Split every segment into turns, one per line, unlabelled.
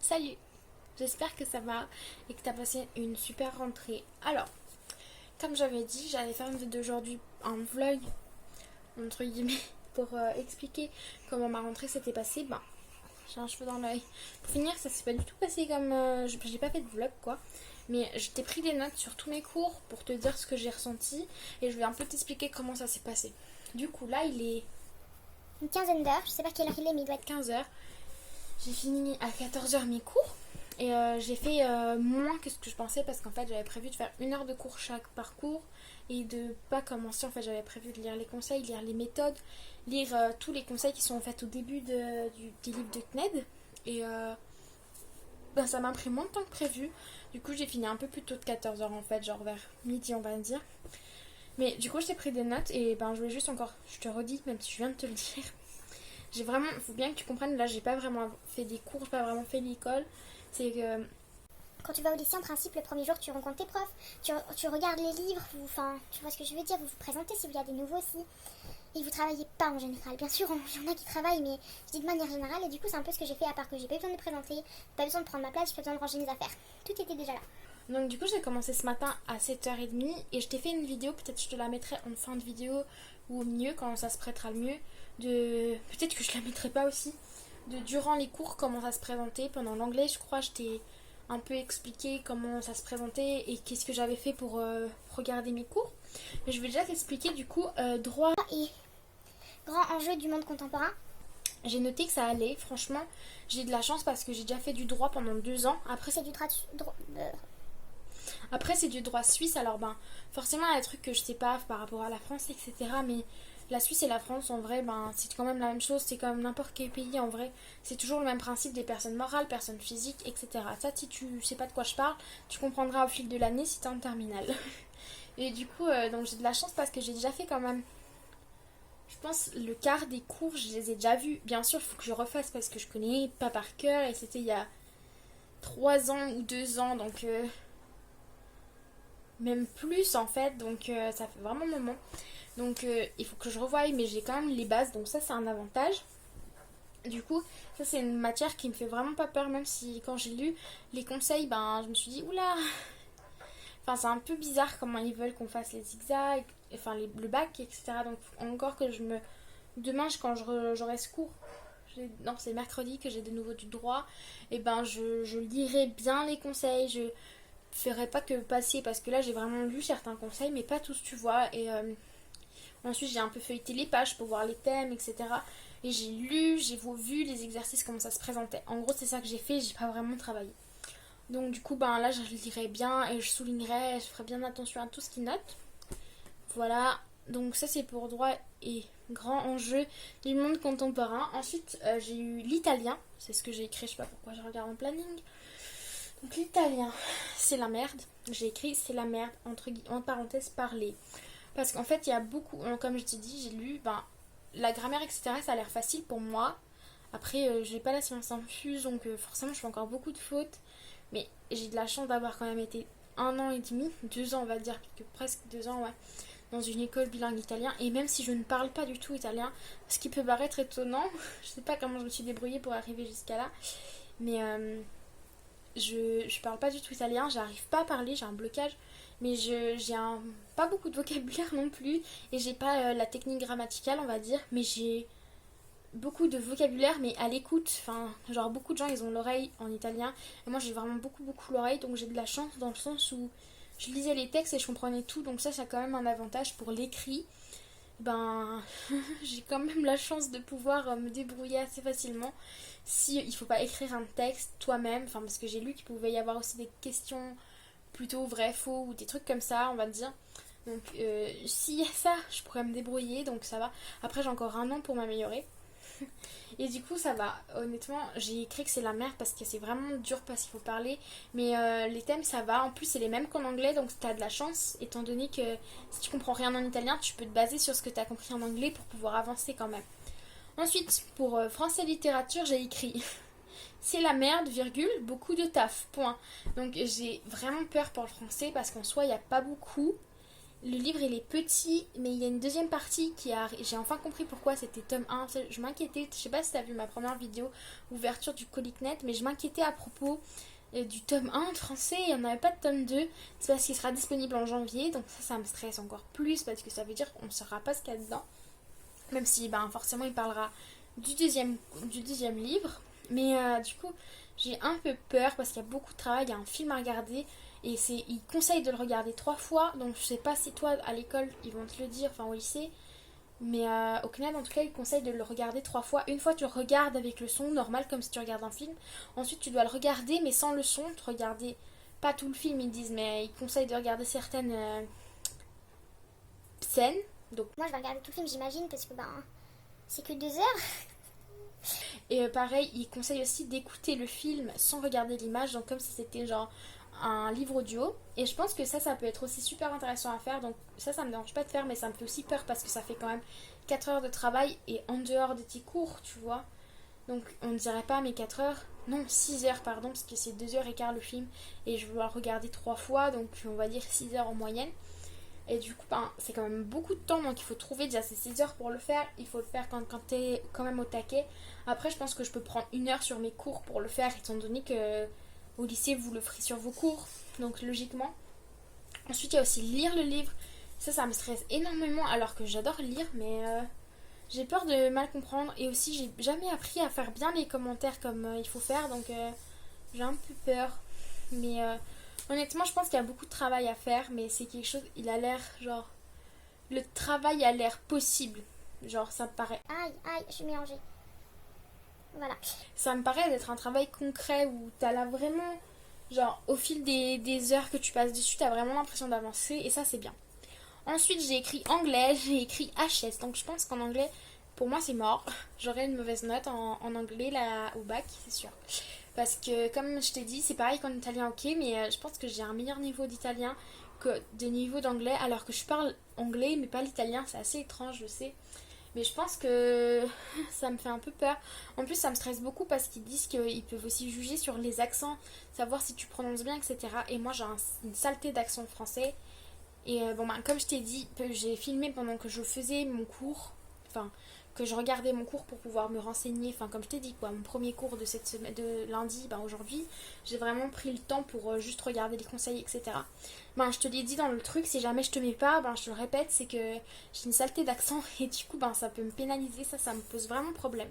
Salut, j'espère que ça va et que tu as passé une super rentrée. Alors, comme j'avais dit, j'allais faire une vidéo aujourd'hui, un vlog, entre guillemets, pour expliquer comment ma rentrée s'était passée. J'ai un cheveu dans l'œil. Pour finir, ça s'est pas du tout passé comme... j'ai pas fait de vlog, quoi. Mais je t'ai pris des notes sur tous mes cours pour te dire ce que j'ai ressenti et je vais un peu t'expliquer comment ça s'est passé. Du coup, là, il est
Une quinzaine d'heures, je sais pas quelle heure il est, mais il doit être
15 h. J'ai fini à 14 h mes cours. Et j'ai fait moins que ce que je pensais parce qu'en fait j'avais prévu de faire 1 heure de cours chaque parcours et de pas commencer. En fait j'avais prévu de lire les conseils, lire les méthodes, lire tous les conseils qui sont en fait au début des livres de CNED. Et ça m'a pris moins de temps que prévu. Du coup j'ai fini un peu plus tôt de 14 h en fait, genre vers midi on va dire. Mais du coup je t'ai pris des notes et je voulais juste encore, je te redis même si je viens de te le dire. J'ai vraiment, faut bien que tu comprennes, là j'ai pas vraiment fait des cours, j'ai pas vraiment fait l'école. C'est que
quand tu vas au lycée, en principe, le premier jour, tu rencontres tes profs, tu regardes les livres, enfin, tu vois ce que je veux dire, vous vous présentez s'il y a des nouveaux aussi. Et vous travaillez pas en général. Bien sûr, il y en a qui travaillent, mais je dis de manière générale, et du coup, c'est un peu ce que j'ai fait, à part que j'ai pas eu besoin de me présenter, pas besoin de prendre ma place, j'ai pas besoin de ranger mes affaires. Tout était déjà là.
donc du coup j'ai commencé ce matin à 7h30 et je t'ai fait une vidéo, peut-être je te la mettrai en fin de vidéo ou au milieu quand ça se prêtera le mieux. Peut-être que je la mettrai pas aussi. Durant les cours, comment ça se présentait. Pendant l'anglais, je crois, je t'ai un peu expliqué comment ça se présentait et qu'est-ce que j'avais fait pour regarder mes cours. Mais je vais déjà t'expliquer du coup droit.
Et grand enjeu du monde contemporain.
J'ai noté que ça allait, franchement, j'ai de la chance parce que j'ai déjà fait du droit pendant 2 ans.
C'est du
Après c'est du droit suisse, alors forcément il y a des trucs que je sais pas par rapport à la France, etc. Mais la Suisse et la France en vrai, c'est quand même la même chose, c'est comme n'importe quel pays en vrai. C'est toujours le même principe des personnes morales, personnes physiques, etc. Ça, si tu sais pas de quoi je parle, tu comprendras au fil de l'année si t'es en terminale. Et du coup, donc j'ai de la chance parce que j'ai déjà fait quand même, je pense, le quart des cours, je les ai déjà vus. Bien sûr, il faut que je refasse parce que je connais pas par cœur et c'était il y a 3 ans ou 2 ans, donc même plus en fait, donc ça fait vraiment un moment. Donc il faut que je revoie, mais j'ai quand même les bases, donc ça c'est un avantage. Du coup, ça c'est une matière qui me fait vraiment pas peur, même si quand j'ai lu les conseils, je me suis dit oula. Enfin, c'est un peu bizarre comment ils veulent qu'on fasse les zigzags, enfin le bac, etc. Donc encore que je me... Demain, quand j'aurai ce cours, non, c'est mercredi que j'ai de nouveau du droit, et je lirai bien les conseils, je ferai pas que passer, parce que là j'ai vraiment lu certains conseils, mais pas tous, tu vois, et ensuite j'ai un peu feuilleté les pages pour voir les thèmes, etc. Et j'ai lu, j'ai vu les exercices, comment ça se présentait. En gros, c'est ça que j'ai fait, j'ai pas vraiment travaillé. Donc du coup, là, je lirai bien et je soulignerai, je ferai bien attention à tout ce qu'ils notent. Voilà, donc ça c'est pour droit et grand enjeu du monde contemporain. Ensuite, j'ai eu l'italien, c'est ce que j'ai écrit, je sais pas pourquoi je regarde en planning. Donc l'italien, c'est la merde. J'ai écrit c'est la merde, en parenthèse, parler. Parce qu'en fait, il y a beaucoup, comme je t'ai dit, j'ai lu, la grammaire, etc., ça a l'air facile pour moi. Après, j'ai pas la science infuse, donc forcément, je fais encore beaucoup de fautes. Mais j'ai de la chance d'avoir quand même été 1 an et demi, 2 ans, on va dire, presque 2 ans, ouais, dans une école bilingue italien. Et même si je ne parle pas du tout italien, ce qui peut paraître étonnant, je sais pas comment je me suis débrouillée pour arriver jusqu'à là, mais je parle pas du tout italien, j'arrive pas à parler, j'ai un blocage, mais pas beaucoup de vocabulaire non plus, et j'ai pas la technique grammaticale, on va dire, mais j'ai beaucoup de vocabulaire, mais à l'écoute. Enfin, genre beaucoup de gens ils ont l'oreille en italien, et moi j'ai vraiment beaucoup l'oreille, donc j'ai de la chance dans le sens où je lisais les textes et je comprenais tout, donc ça a quand même un avantage pour l'écrit. J'ai quand même la chance de pouvoir me débrouiller assez facilement si il faut pas écrire un texte toi-même, enfin parce que j'ai lu qu'il pouvait y avoir aussi des questions plutôt vrai faux ou des trucs comme ça, on va dire. Donc s'il y a ça, je pourrais me débrouiller, donc ça va. Après j'ai encore 1 an pour m'améliorer. Et du coup ça va, honnêtement j'ai écrit que c'est la merde parce que c'est vraiment dur parce qu'il faut parler. Mais les thèmes ça va, en plus c'est les mêmes qu'en anglais, donc t'as de la chance étant donné que si tu comprends rien en italien tu peux te baser sur ce que t'as compris en anglais pour pouvoir avancer quand même. Ensuite pour français littérature j'ai écrit c'est la merde, virgule, beaucoup de taf, point. Donc j'ai vraiment peur pour le français parce qu'en soi il n'y a pas beaucoup. le livre il est petit, mais il y a une deuxième partie qui a... J'ai enfin compris pourquoi c'était tome 1. Je m'inquiétais, je sais pas si tu as vu ma première vidéo ouverture du Colicnet, mais je m'inquiétais à propos du tome 1 de français, il n'y en avait pas de tome 2. C'est parce qu'il sera disponible en janvier, donc ça me stresse encore plus parce que ça veut dire qu'on ne saura pas ce qu'il y a dedans. Même si forcément il parlera du deuxième livre. Mais du coup, j'ai un peu peur parce qu'il y a beaucoup de travail, il y a un film à regarder. Et ils conseillent de le regarder 3 fois. Donc je sais pas si toi à l'école ils vont te le dire, enfin au lycée. Mais au CNED en tout cas ils conseillent de le regarder 3 fois. Une fois tu le regardes avec le son normal comme si tu regardes un film. Ensuite tu dois le regarder mais sans le son. Tu regarder pas tout le film ils disent, mais ils conseillent de regarder certaines scènes. Donc
Moi je vais regarder tout le film j'imagine parce que c'est que 2 heures.
et pareil ils conseillent aussi d'écouter le film sans regarder l'image. Donc comme si c'était genre un livre audio. Et je pense que ça peut être aussi super intéressant à faire. Donc ça me dérange pas de faire, mais ça me fait aussi peur parce que ça fait quand même 4 heures de travail et en dehors de tes cours, tu vois. Donc on ne dirait pas mais 4 heures, non 6 heures pardon, parce que c'est 2h15 le film et je dois le regarder 3 fois, donc on va dire 6 heures en moyenne. Et du coup c'est quand même beaucoup de temps, donc il faut trouver déjà ces 6 heures pour le faire. Il faut le faire quand t'es quand même au taquet. Après je pense que je peux prendre 1 heure sur mes cours pour le faire, étant donné que au lycée vous le ferez sur vos cours, donc logiquement. Ensuite il y a aussi lire le livre. Ça me stresse énormément alors que j'adore lire, mais j'ai peur de mal comprendre. Et aussi j'ai jamais appris à faire bien les commentaires comme il faut faire, donc j'ai un peu peur. Mais honnêtement je pense qu'il y a beaucoup de travail à faire, mais c'est quelque chose, il a l'air genre... Le travail a l'air possible. Genre ça me paraît...
Aïe, je suis mélangée. Voilà.
Ça me paraît d'être un travail concret où t'as là vraiment... Genre au fil des heures que tu passes dessus, t'as vraiment l'impression d'avancer et ça c'est bien. Ensuite j'ai écrit anglais, j'ai écrit HS. Donc je pense qu'en anglais, pour moi c'est mort. J'aurai une mauvaise note en anglais là, au bac, c'est sûr. Parce que comme je t'ai dit, c'est pareil qu'en italien, ok, mais je pense que j'ai un meilleur niveau d'italien que de niveau d'anglais, alors que je parle anglais mais pas l'italien, c'est assez étrange, je sais. Mais je pense que ça me fait un peu peur. En plus, ça me stresse beaucoup parce qu'ils disent qu'ils peuvent aussi juger sur les accents, savoir si tu prononces bien, etc. Et moi, j'ai une saleté d'accent français. Et comme je t'ai dit, j'ai filmé pendant que je faisais mon cours, enfin, que je regardais mon cours pour pouvoir me renseigner, enfin, comme je t'ai dit, quoi, mon premier cours de cette semaine, de lundi, aujourd'hui, j'ai vraiment pris le temps pour juste regarder les conseils, etc. Je te l'ai dit dans le truc, si jamais je te mets pas, je te le répète, c'est que j'ai une saleté d'accent et du coup, ça peut me pénaliser, ça me pose vraiment problème.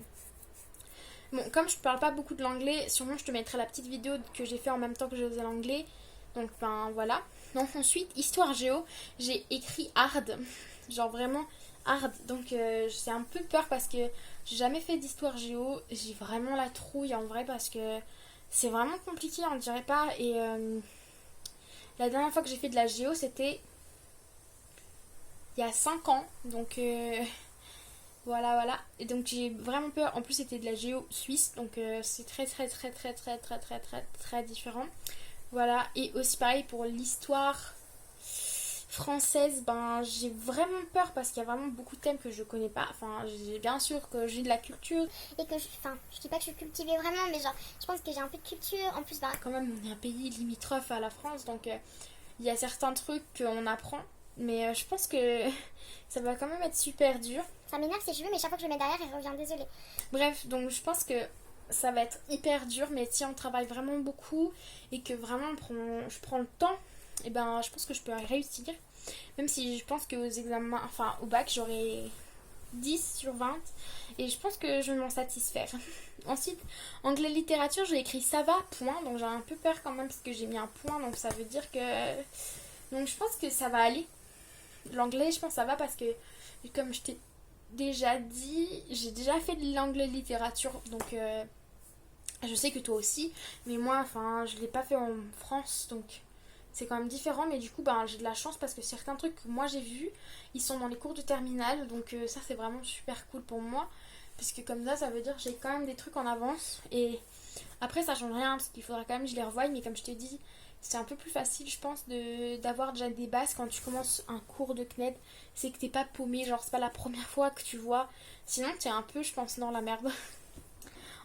Bon, comme je parle pas beaucoup de l'anglais, sûrement je te mettrai la petite vidéo que j'ai fait en même temps que je faisais l'anglais. Donc voilà. Donc ensuite, histoire géo, j'ai écrit hard. Genre vraiment hard. Donc j'ai un peu peur parce que j'ai jamais fait d'histoire géo. J'ai vraiment la trouille en vrai parce que c'est vraiment compliqué, on dirait pas. Et la dernière fois que j'ai fait de la géo, c'était il y a 5 ans. Donc voilà. Et donc j'ai vraiment peur. En plus c'était de la géo suisse. Donc c'est très différent. Voilà, et aussi pareil pour l'histoire française, j'ai vraiment peur parce qu'il y a vraiment beaucoup de thèmes que je connais pas. Enfin, bien sûr que j'ai de la culture.
Et que je dis pas que je suis cultivée vraiment, mais genre, je pense que j'ai un peu de culture. En plus,
Quand même, on est un pays limitrophe à la France, donc il y a certains trucs qu'on apprend. Mais je pense que ça va quand même être super dur.
Ça m'énerve ces cheveux, mais chaque fois que je le mets derrière, il revient, désolée.
Bref, donc je pense que ça va être hyper dur, mais si on travaille vraiment beaucoup et que vraiment je prends le temps, et je pense que je peux réussir. Même si je pense qu'aux examens, enfin au bac, j'aurai 10 sur 20 et je pense que je vais m'en satisfaire. Ensuite, anglais littérature, j'ai écrit ça va, point, donc j'ai un peu peur quand même parce que j'ai mis un point, donc ça veut dire que... Donc je pense que ça va aller. L'anglais, je pense que ça va parce que, comme je t'ai déjà dit, j'ai déjà fait de l'anglais littérature, donc je sais que toi aussi, mais moi, je l'ai pas fait en France, donc c'est quand même différent, mais du coup, j'ai de la chance parce que certains trucs que moi j'ai vus, ils sont dans les cours de terminale, donc ça c'est vraiment super cool pour moi, puisque comme ça veut dire que j'ai quand même des trucs en avance, et après ça change rien, parce qu'il faudra quand même que je les revoie, mais comme je te dis, c'est un peu plus facile, je pense, d'avoir déjà des bases quand tu commences un cours de CNED. C'est que t'es pas paumé, genre c'est pas la première fois que tu vois. Sinon, t'es un peu, je pense, dans la merde.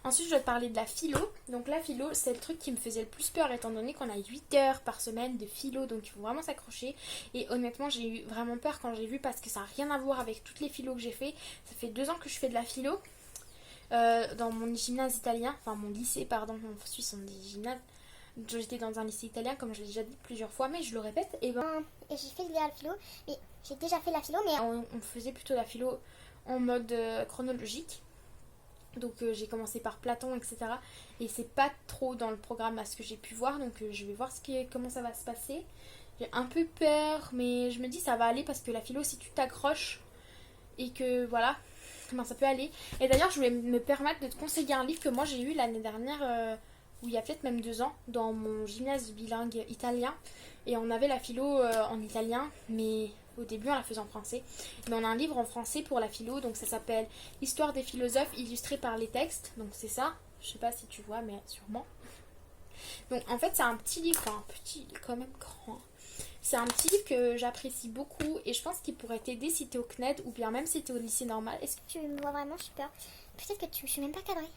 Ensuite, je vais te parler de la philo. Donc la philo, c'est le truc qui me faisait le plus peur étant donné qu'on a 8 heures par semaine de philo, donc il faut vraiment s'accrocher. Et honnêtement, j'ai eu vraiment peur quand j'ai vu parce que ça n'a rien à voir avec toutes les philos que j'ai fait. Ça fait 2 ans que je fais de la philo dans mon gymnase italien, enfin mon lycée, pardon, en Suisse on dit gymnase. J'étais dans un lycée italien, comme je l'ai déjà dit plusieurs fois, mais je le répète.
Et j'ai fait de la philo, mais j'ai déjà fait la philo, mais
on faisait plutôt la philo en mode chronologique. Donc j'ai commencé par Platon, etc. Et c'est pas trop dans le programme à ce que j'ai pu voir, donc je vais voir comment ça va se passer. J'ai un peu peur, mais je me dis ça va aller parce que la philo, si tu t'accroches et que voilà, comment ça peut aller. Et d'ailleurs, je voulais me permettre de te conseiller un livre que moi j'ai eu l'année dernière, ou il y a peut-être même 2 ans, dans mon gymnase bilingue italien. Et on avait la philo en italien, mais au début on la faisait en français. Mais on a un livre en français pour la philo, donc ça s'appelle Histoire des philosophes illustrés par les textes. Donc c'est ça, je sais pas si tu vois, mais sûrement. Donc en fait c'est un petit livre, enfin petit, il est quand même grand. C'est un petit livre que j'apprécie beaucoup et je pense qu'il pourrait t'aider si t'es au CNED ou bien même si t'es au lycée normal. Est-ce que...
tu me vois vraiment, j'ai peur. Peut-être que je suis même pas cadrée.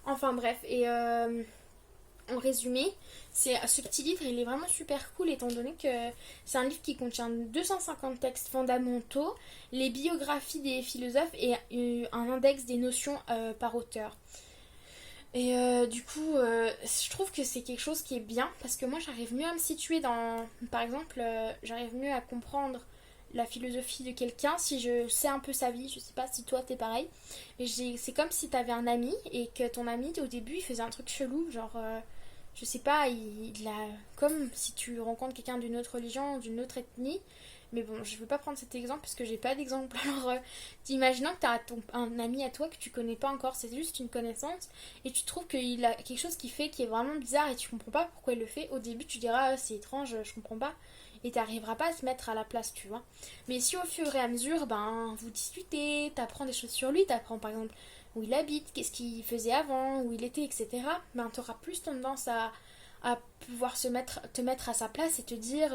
Enfin bref, et en résumé, ce petit livre, il est vraiment super cool étant donné que c'est un livre qui contient 250 textes fondamentaux, les biographies des philosophes et un index des notions par auteur. Et du coup, je trouve que c'est quelque chose qui est bien parce que moi j'arrive mieux à me situer dans, par exemple, j'arrive mieux à comprendre la philosophie de quelqu'un si je sais un peu sa vie. Je sais pas si toi t'es pareil, mais c'est comme si t'avais un ami et que ton ami au début il faisait un truc chelou, genre je sais pas, il a comme si tu rencontres quelqu'un d'une autre religion, d'une autre ethnie. Mais bon, je veux pas prendre cet exemple parce que j'ai pas d'exemple. Alors, imaginons que t'as un ami à toi que tu connais pas encore, c'est juste une connaissance, et tu trouves qu'il a quelque chose qui est vraiment bizarre et tu comprends pas pourquoi il le fait. Au début, tu diras, ah, c'est étrange, je comprends pas, et t'arriveras pas à te mettre à la place, tu vois. Mais si au fur et à mesure, ben, vous discutez, t'apprends des choses sur lui, t'apprends par exemple où il habite, qu'est-ce qu'il faisait avant, où il était, etc., ben, t'auras plus tendance à pouvoir te mettre à sa place et te dire.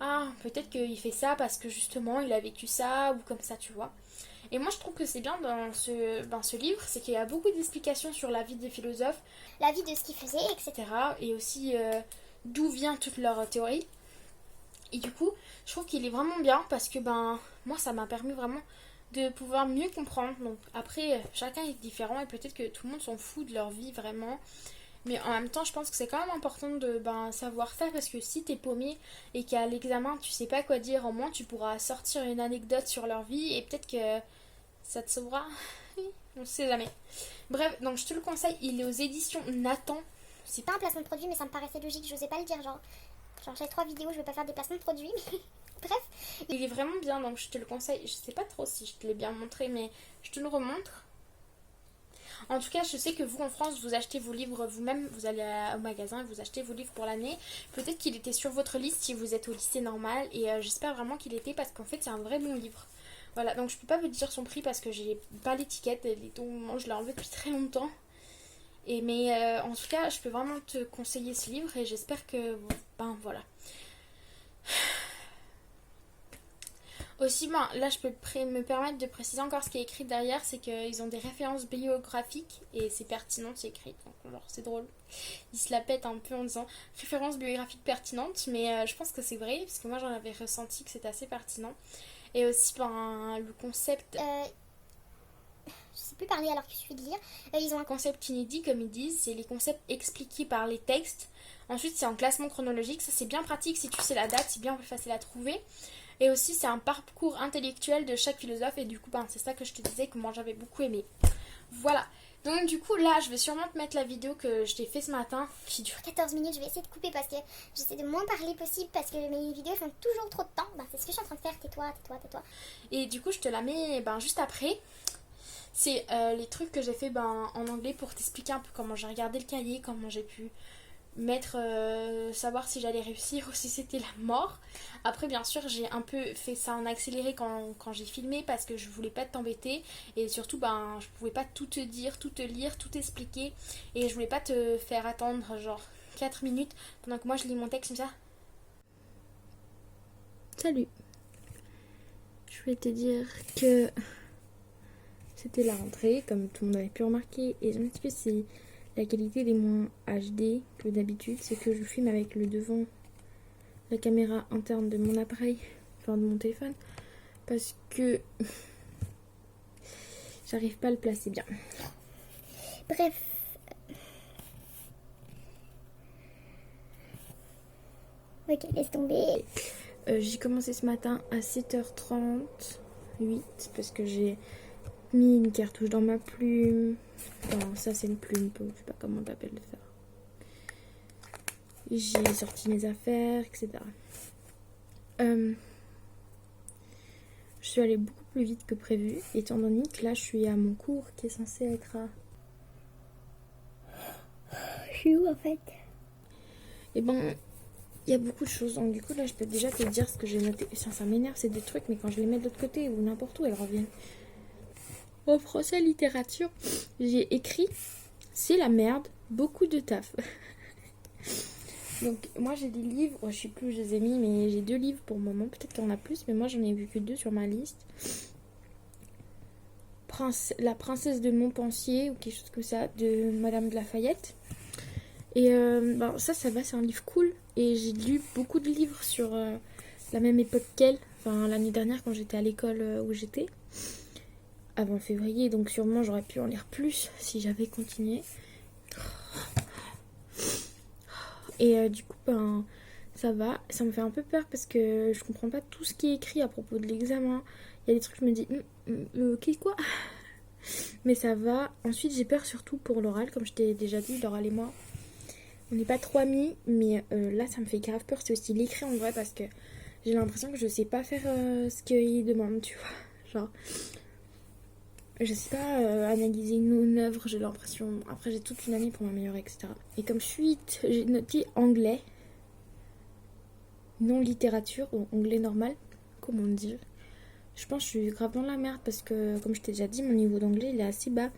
Ah, peut-être qu'il fait ça parce que justement il a vécu ça ou comme ça, tu vois. Et moi je trouve que c'est bien dans ce livre, c'est qu'il y a beaucoup d'explications sur la vie des philosophes,
La vie de ce qu'ils faisaient, etc.
et aussi d'où vient toute leur théorie. Et du coup, je trouve qu'il est vraiment bien parce que ben moi ça m'a permis vraiment de pouvoir mieux comprendre. Donc après, chacun est différent et peut-être que tout le monde s'en fout de leur vie vraiment. Mais en même temps, je pense que c'est quand même important de savoir ça parce que si t'es paumé et qu'à l'examen tu sais pas quoi dire, au moins tu pourras sortir une anecdote sur leur vie et peut-être que ça te sauvera. On sait jamais. Bref, donc je te le conseille, il est aux éditions Nathan.
C'est pas un placement de produit, mais ça me paraissait logique, j'osais pas le dire. Genre j'ai 3 vidéos, je vais pas faire des placements de produits, mais bref.
Il est vraiment bien, donc je te le conseille. Je sais pas trop si je te l'ai bien montré, mais je te le remontre. En tout cas, je sais que vous en France, vous achetez vos livres vous-même, vous allez au magasin et vous achetez vos livres pour l'année. Peut-être qu'il était sur votre liste si vous êtes au lycée normal et j'espère vraiment qu'il était parce qu'en fait c'est un vrai bon livre. Voilà, donc je peux pas vous dire son prix parce que j'ai pas l'étiquette, je l'ai enlevé depuis très longtemps. Mais en tout cas, je peux vraiment te conseiller ce livre et j'espère que ben voilà. Aussi, ben, là, je peux me permettre de préciser encore ce qui est écrit derrière, c'est qu'ils ont des références biographiques et c'est pertinent, c'est écrit. Donc, alors, c'est drôle. Ils se la pètent un peu en disant références biographiques pertinentes, mais je pense que c'est vrai, parce que moi, j'en avais ressenti que c'était assez pertinent. Et aussi, ben, le concept...
je sais plus parler alors que je suis de lire.
Ils ont un concept inédit, comme ils disent, c'est les concepts expliqués par les textes. Ensuite, c'est en classement chronologique, ça c'est bien pratique si tu sais la date, c'est bien plus facile à trouver. Et aussi, c'est un parcours intellectuel de chaque philosophe. Et du coup, ben, c'est ça que je te disais que moi j'avais beaucoup aimé. Voilà. Donc, du coup, là, je vais sûrement te mettre la vidéo que je t'ai fait ce matin, qui dure
14 minutes. Je vais essayer de couper parce que j'essaie de moins parler possible parce que mes vidéos font toujours trop de temps. Ben, c'est ce que je suis en train de faire. Tais-toi, tais-toi, tais-toi.
Et du coup, je te la mets juste après. C'est les trucs que j'ai fait en anglais pour t'expliquer un peu comment j'ai regardé le cahier, comment j'ai pu savoir si j'allais réussir ou si c'était la mort. Après bien sûr j'ai un peu fait ça en accéléré quand j'ai filmé parce que je voulais pas t'embêter et surtout je pouvais pas tout te dire, tout te lire, tout expliquer et je voulais pas te faire attendre genre 4 minutes pendant que moi je lis mon texte comme ça. Salut. Je voulais te dire que c'était la rentrée, comme tout le monde avait pu remarquer. Et un petit peu, c'est la qualité des moins HD que d'habitude. C'est que je filme avec le devant, la caméra interne de mon appareil, enfin de mon téléphone. Parce que j'arrive pas à le placer bien.
Bref. Ok, laisse tomber.
J'ai commencé ce matin à 7h38 parce que j'ai mis une cartouche dans ma plume. Enfin, ça c'est une plume, je sais pas comment t'appelles ça. J'ai sorti mes affaires, etc. Je suis allée beaucoup plus vite que prévu, étant donné que là je suis à mon cours qui est censé être à...
Je suis où en fait?
Et ben, il y a beaucoup de choses, donc du coup là je peux déjà te dire ce que j'ai noté. Ça m'énerve, c'est des trucs, mais quand je les mets de l'autre côté ou n'importe où, elles reviennent. En français littérature, j'ai écrit c'est la merde, beaucoup de taf. Donc moi j'ai des livres, je sais plus où je les ai mis, mais j'ai 2 livres pour le moment, peut-être qu'il y en a plus, mais moi j'en ai vu que 2 sur ma liste. La princesse de Montpensier ou quelque chose comme ça, de Madame de Lafayette. Et ça va, c'est un livre cool. Et j'ai lu beaucoup de livres sur la même époque qu'elle. Enfin, l'année dernière quand j'étais à l'école où j'étais. Avant février, donc sûrement j'aurais pu en lire plus si j'avais continué. Et du coup, ça va. Ça me fait un peu peur parce que je comprends pas tout ce qui est écrit à propos de l'examen. Il y a des trucs, je me dis, ok, quoi? Mais ça va. Ensuite, j'ai peur surtout pour l'oral, comme je t'ai déjà dit, l'oral et moi. On n'est pas trop amis, mais là, ça me fait grave peur. C'est aussi l'écrit en vrai parce que j'ai l'impression que je sais pas faire ce qu'il demande, tu vois. Genre, je sais pas analyser une œuvre, j'ai l'impression. Après, j'ai toute une année pour m'améliorer, etc. Et comme suite, j'ai noté anglais, non littérature, ou anglais normal, comment dire. Je pense que je suis grave dans la merde parce que, comme je t'ai déjà dit, mon niveau d'anglais il est assez bas.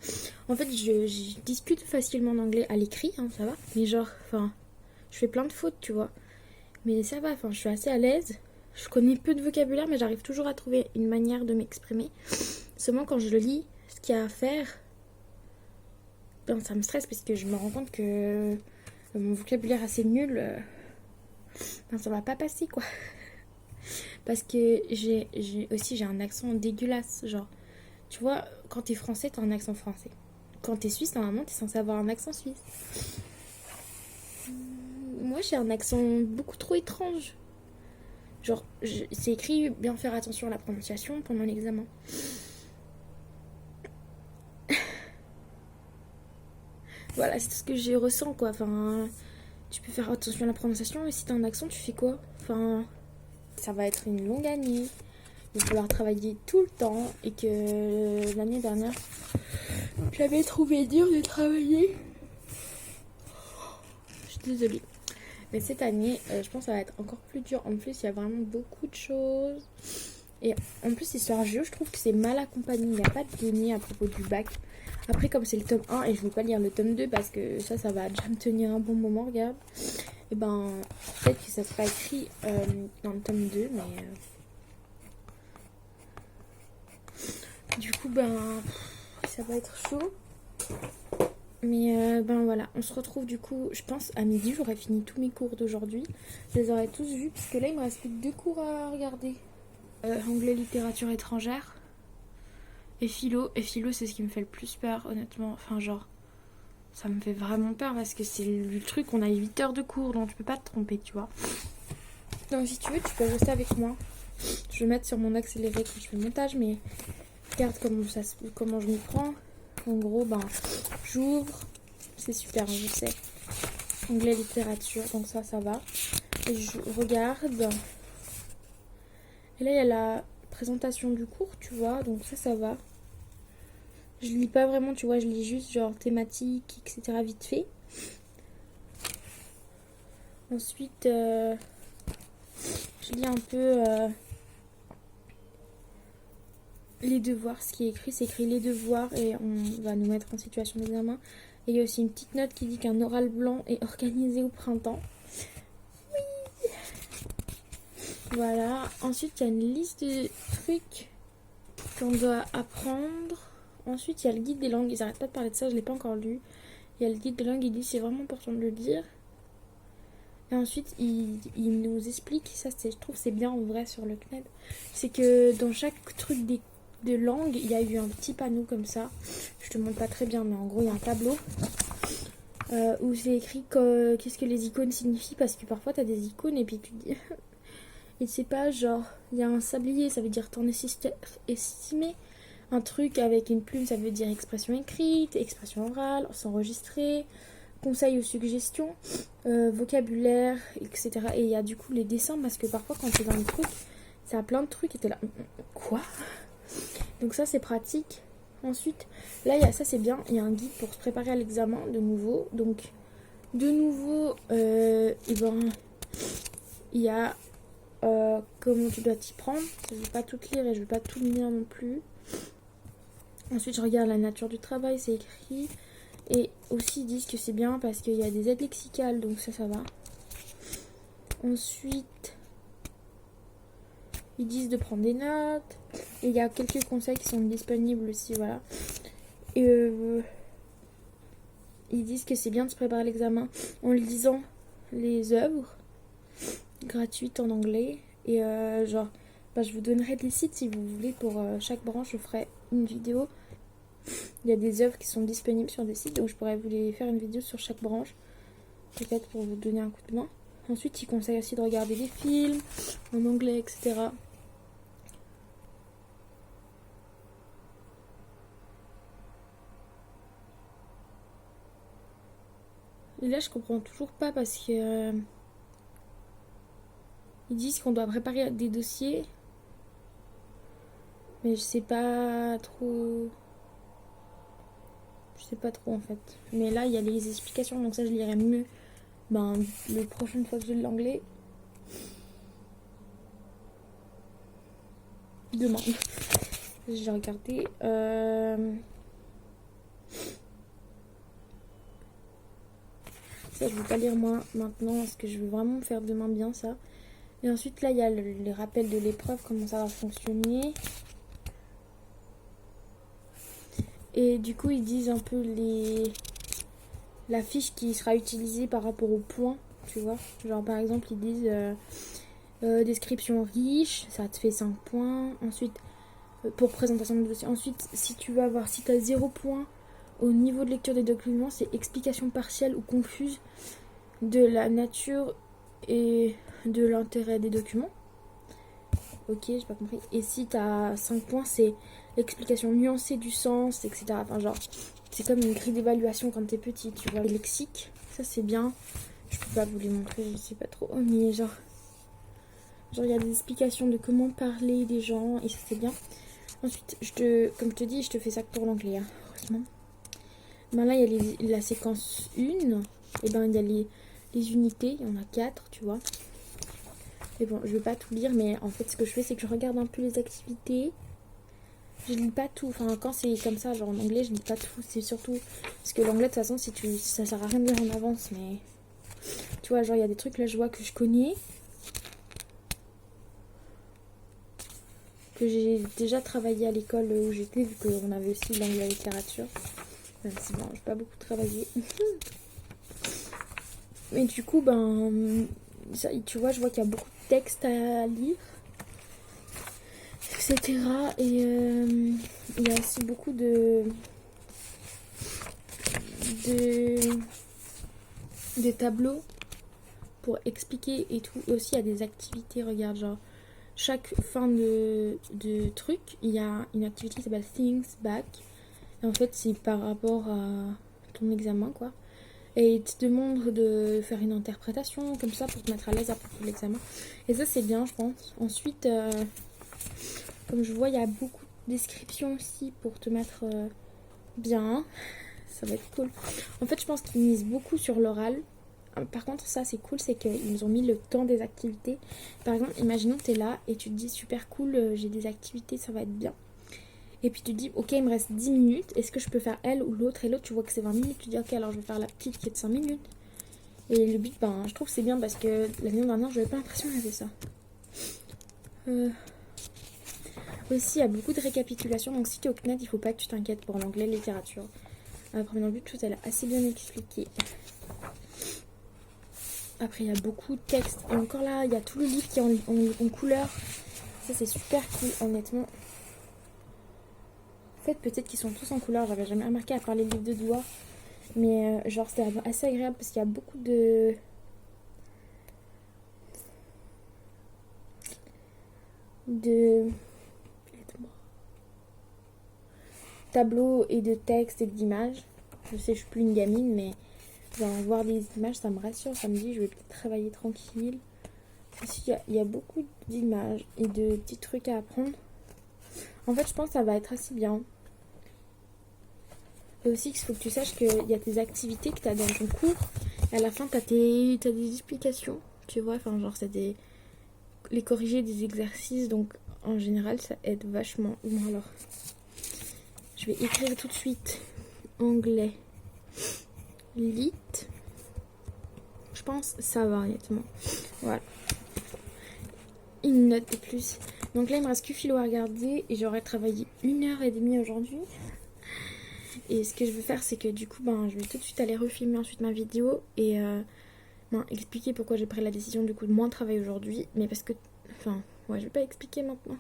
En fait, je discute facilement en anglais à l'écrit, hein, ça va. Mais genre, je fais plein de fautes, tu vois. Mais ça va, je suis assez à l'aise. Je connais peu de vocabulaire, mais j'arrive toujours à trouver une manière de m'exprimer. Seulement quand je le lis, ce qu'il y a à faire, ça me stresse parce que je me rends compte que mon vocabulaire assez nul, ça va pas passer, quoi. Parce que j'ai un accent dégueulasse, genre, tu vois, quand t'es français, t'as un accent français. Quand t'es suisse, normalement, t'es censé avoir un accent suisse. Moi, j'ai un accent beaucoup trop étrange. Genre, c'est écrit bien faire attention à la prononciation pendant l'examen. Voilà, c'est tout ce que je ressens, quoi. Tu peux faire attention à la prononciation, et si t'as un accent, tu fais quoi? Ça va être une longue année. Il va falloir travailler tout le temps. Et que l'année dernière, j'avais trouvé dur de travailler. Je suis désolée. Mais cette année, je pense que ça va être encore plus dur. En plus, il y a vraiment beaucoup de choses. Et en plus, l'histoire géo, je trouve que c'est mal accompagné. Il n'y a pas de données à propos du bac. Après, comme c'est le tome 1 et je ne veux pas lire le tome 2 parce que ça va déjà me tenir un bon moment, regarde. Et peut-être que ça sera écrit dans le tome 2, mais... Du coup, ça va être chaud. Mais voilà, on se retrouve du coup, je pense à midi, j'aurai fini tous mes cours d'aujourd'hui. Je les aurai tous vus, parce que là, il me reste plus que 2 cours à regarder. Anglais, littérature étrangère. Et philo, c'est ce qui me fait le plus peur, honnêtement. Ça me fait vraiment peur parce que c'est le truc, on a 8 heures de cours, donc tu peux pas te tromper, tu vois. Donc si tu veux, tu peux rester avec moi. Je vais mettre sur mon accéléré quand je fais le montage, mais regarde comment je m'y prends. En gros, j'ouvre, c'est super, je sais. Anglais, littérature, donc ça va. Et je regarde. Et là, il y a la présentation du cours, tu vois, donc ça va. Je lis pas vraiment, tu vois, je lis juste genre thématique, etc. vite fait. Ensuite, je lis un peu les devoirs, ce qui est écrit, c'est écrit les devoirs et on va nous mettre en situation d'examen. Et il y a aussi une petite note qui dit qu'un oral blanc est organisé au printemps. Oui. Voilà. Ensuite, il y a une liste de trucs qu'on doit apprendre Ensuite, il y a le guide des langues. Ils arrêtent pas de parler de ça, je l'ai pas encore lu. Il y a le guide des langues, il dit c'est vraiment important de le lire. Et ensuite, il nous explique, ça je trouve c'est bien en vrai sur le CNED, c'est que dans chaque truc de langue, il y a eu un petit panneau comme ça. Je te montre pas très bien, mais en gros, il y a un tableau où c'est écrit qu'est-ce que les icônes signifient, parce que parfois, tu as des icônes et puis tu te dis... Et c'est pas genre, il y a un sablier, ça veut dire ton estimé. Un truc avec une plume, ça veut dire expression écrite, expression orale, s'enregistrer, conseils ou suggestions, vocabulaire, etc. Et il y a du coup les dessins, parce que parfois quand tu es dans le truc, ça a plein de trucs et t'es là, quoi? Donc ça c'est pratique. Ensuite, là ça c'est bien, il y a un guide pour se préparer à l'examen de nouveau. Donc de nouveau, il y a comment tu dois t'y prendre. Je ne vais pas tout lire et je ne vais pas tout lire non plus. Ensuite, je regarde la nature du travail, c'est écrit. Et aussi, ils disent que c'est bien parce qu'il y a des aides lexicales, donc ça va. Ensuite, ils disent de prendre des notes. Et il y a quelques conseils qui sont disponibles aussi, voilà. Et ils disent que c'est bien de se préparer à l'examen en lisant les œuvres gratuites en anglais. Et je vous donnerai des sites si vous voulez. Pour chaque branche, je ferai une vidéo. Il y a des œuvres qui sont disponibles sur des sites, donc je pourrais vous les faire une vidéo sur chaque branche, peut-être pour vous donner un coup de main. Ensuite, ils conseillent aussi de regarder des films en anglais, etc. Et là, je comprends toujours pas parce que ils disent qu'on doit préparer des dossiers, mais je sais pas trop. Je sais pas trop en fait. Mais là, il y a les explications, donc ça, je lirai mieux le prochaine fois que j'ai de l'anglais. Demain. J'ai regardé. Ça, je vais pas lire moi maintenant parce que je veux vraiment faire demain bien ça. Et ensuite, là, il y a les rappels de l'épreuve, comment ça va fonctionner. Et du coup, ils disent un peu la fiche qui sera utilisée par rapport aux points, tu vois. Genre, par exemple, ils disent description riche, ça te fait 5 points. Ensuite, pour présentation de dossier. Ensuite, si tu as 0 points au niveau de lecture des documents, c'est explication partielle ou confuse de la nature et de l'intérêt des documents. Ok, j'ai pas compris. Et si t'as 5 points, c'est explication nuancée du sens, etc. Enfin, genre, c'est comme une grille d'évaluation quand t'es petit, tu vois. Le lexique, ça c'est bien. Je peux pas vous les montrer, je sais pas trop. Mais genre, il y a des explications de comment parler des gens, et ça c'est bien. Ensuite, comme je te dis, je te fais ça que pour l'anglais, hein, heureusement. Là, il y a la séquence 1. Et il y a les unités, il y en a 4, tu vois. Mais bon, je vais pas tout lire, mais en fait, ce que je fais, c'est que je regarde un peu les activités. Je lis pas tout. Enfin, quand c'est comme ça, genre en anglais, je lis pas tout. C'est surtout parce que l'anglais, de toute façon, ça sert à rien de lire en avance. Mais tu vois, genre, il y a des trucs là, je vois que je connais, que j'ai déjà travaillé à l'école où j'étais, vu qu'on avait aussi l'anglais littérature. Même si bon, j'ai pas beaucoup travaillé. Mais du coup, tu vois, je vois qu'il y a beaucoup de textes à lire, etc. Et il y a aussi beaucoup de tableaux pour expliquer et tout. Et aussi, il y a des activités, regarde, genre, chaque fin de truc, il y a une activité qui s'appelle Things Back. Et en fait, c'est par rapport à ton examen, quoi. Et il te demande de faire une interprétation comme ça pour te mettre à l'aise à propos de l'examen. Et ça, c'est bien, je pense. Ensuite, comme je vois, il y a beaucoup de descriptions aussi pour te mettre bien. Ça va être cool. En fait, je pense qu'ils misent beaucoup sur l'oral. Par contre, ça, c'est cool, c'est qu'ils nous ont mis le temps des activités. Par exemple, imaginons que tu es là et tu te dis super cool, j'ai des activités, ça va être bien. Et puis tu te dis, ok, il me reste 10 minutes, est-ce que je peux faire elle ou l'autre? Et l'autre, tu vois que c'est 20 minutes, tu dis, ok, alors je vais faire la petite qui est de 5 minutes. Et le but, je trouve que c'est bien parce que l'année dernière, j'avais pas l'impression qu'il y avait ça. Aussi, il y a beaucoup de récapitulation. Donc si tu es au CNED, il faut pas que tu t'inquiètes pour l'anglais littérature. Après, dans le but, tout elle a assez bien expliqué. Après, il y a beaucoup de textes. Et encore là, il y a tout le livre qui est en couleur. Ça, c'est super cool, honnêtement. En fait, peut-être qu'ils sont tous en couleur. J'avais jamais remarqué à part les livres de doigts. Mais genre, c'était assez agréable parce qu'il y a beaucoup de... tableaux et de textes et d'images. Je sais, je suis plus une gamine, mais genre, voir des images, ça me rassure. Ça me dit, je vais peut-être travailler tranquille. Ici, il y a beaucoup d'images et de petits trucs à apprendre. En fait, je pense que ça va être assez bien. Et aussi, il faut que tu saches qu'il y a tes activités que tu as dans ton cours. Et à la fin, tu as des explications. Tu vois, enfin, genre, c'est les corriger des exercices. Donc, en général, ça aide vachement. Bon, alors, je vais écrire tout de suite anglais lit. Je pense que ça va, honnêtement. Voilà. Une note de plus. Donc là, il me reste que philo à regarder. Et j'aurais travaillé 1h30 aujourd'hui. Et ce que je veux faire, c'est que du coup, je vais tout de suite aller refilmer ensuite ma vidéo. Et expliquer pourquoi j'ai pris la décision du coup de moins travailler aujourd'hui. Mais parce que... Enfin, ouais, je vais pas expliquer maintenant.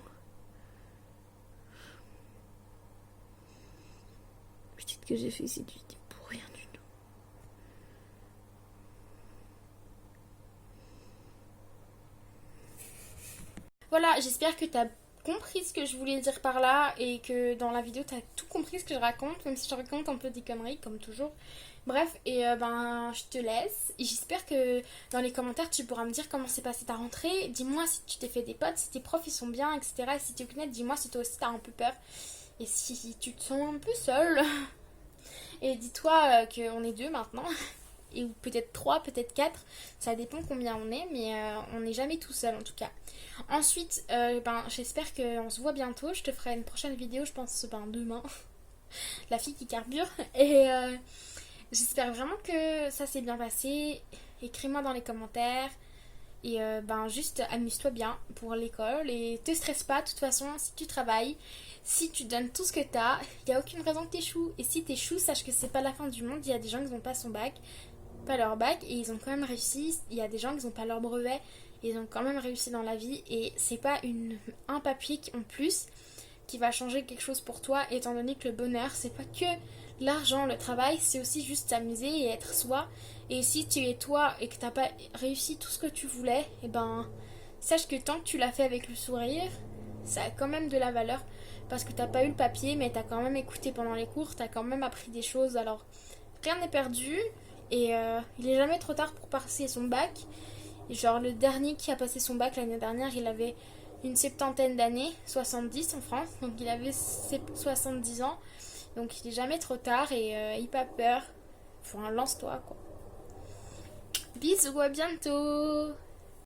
Peut-être que j'ai fait cette vidéo pour rien du tout. Voilà, j'espère que t'as compris ce que je voulais dire par là et que dans la vidéo t'as tout compris ce que je raconte, même si je raconte un peu des conneries comme toujours. Bref, et je te laisse. Et j'espère que dans les commentaires tu pourras me dire comment s'est passée ta rentrée. Dis-moi si tu t'es fait des potes, si tes profs ils sont bien, etc. Et si tu connais, dis-moi si toi aussi t'as un peu peur. Et si tu te sens un peu seule. Et dis-toi qu'on est 2 maintenant. Et peut-être 3, peut-être 4. Ça dépend combien on est, mais on n'est jamais tout seul en tout cas. Ensuite, j'espère qu'on se voit bientôt. Je te ferai une prochaine vidéo, je pense demain. La fille qui carbure. Et j'espère vraiment que ça s'est bien passé. Écris-moi dans les commentaires. Et juste amuse-toi bien pour l'école. Et te stresse pas, de toute façon, si tu travailles, si tu donnes tout ce que t'as, il n'y a aucune raison que t'échoues. Et si t'échoues, sache que c'est pas la fin du monde. Il y a des gens qui n'ont pas son bac, pas leur bac, et ils ont quand même réussi. Il y a des gens qui n'ont pas leur brevet, et ils ont quand même réussi dans la vie. Et c'est pas un papier en plus qui va changer quelque chose pour toi, étant donné que le bonheur, c'est pas que l'argent, le travail, c'est aussi juste s'amuser et être soi. Et si tu es toi et que t'as pas réussi tout ce que tu voulais, sache que tant que tu l'as fait avec le sourire, ça a quand même de la valeur. Parce que t'as pas eu le papier, mais t'as quand même écouté pendant les cours, t'as quand même appris des choses. Alors, rien n'est perdu. Et il est jamais trop tard pour passer son bac. Et genre, le dernier qui a passé son bac l'année dernière, il avait une 70aine d'années, 70 en France. Donc, il avait 70 ans. Donc, il est jamais trop tard et il pas peur. Enfin, lance-toi, quoi. Bisous, à bientôt!